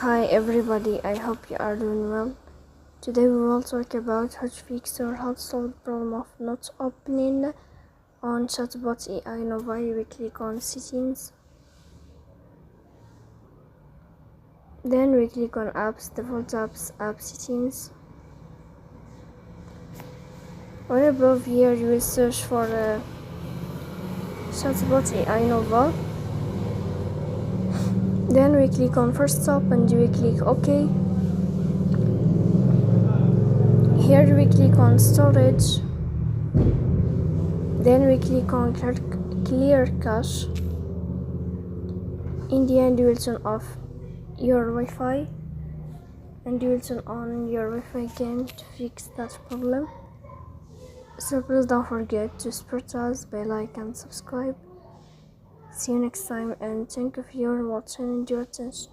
Hi everybody, I hope you are doing well. Today we will talk about how to fix or how to solve the problem of not opening on Chatbot AI Nova. We click on settings, then we click on apps, default apps, app settings. When above here you will search for Chatbot AI Nova. Then we click on first stop and we click OK. Here we click on storage, then we click on clear cache. In the end you will turn off your Wi-Fi and you will turn on your Wi-Fi again to fix that problem. So please don't forget to support us by like and subscribe. See you next time and thank you for your watching and your attention.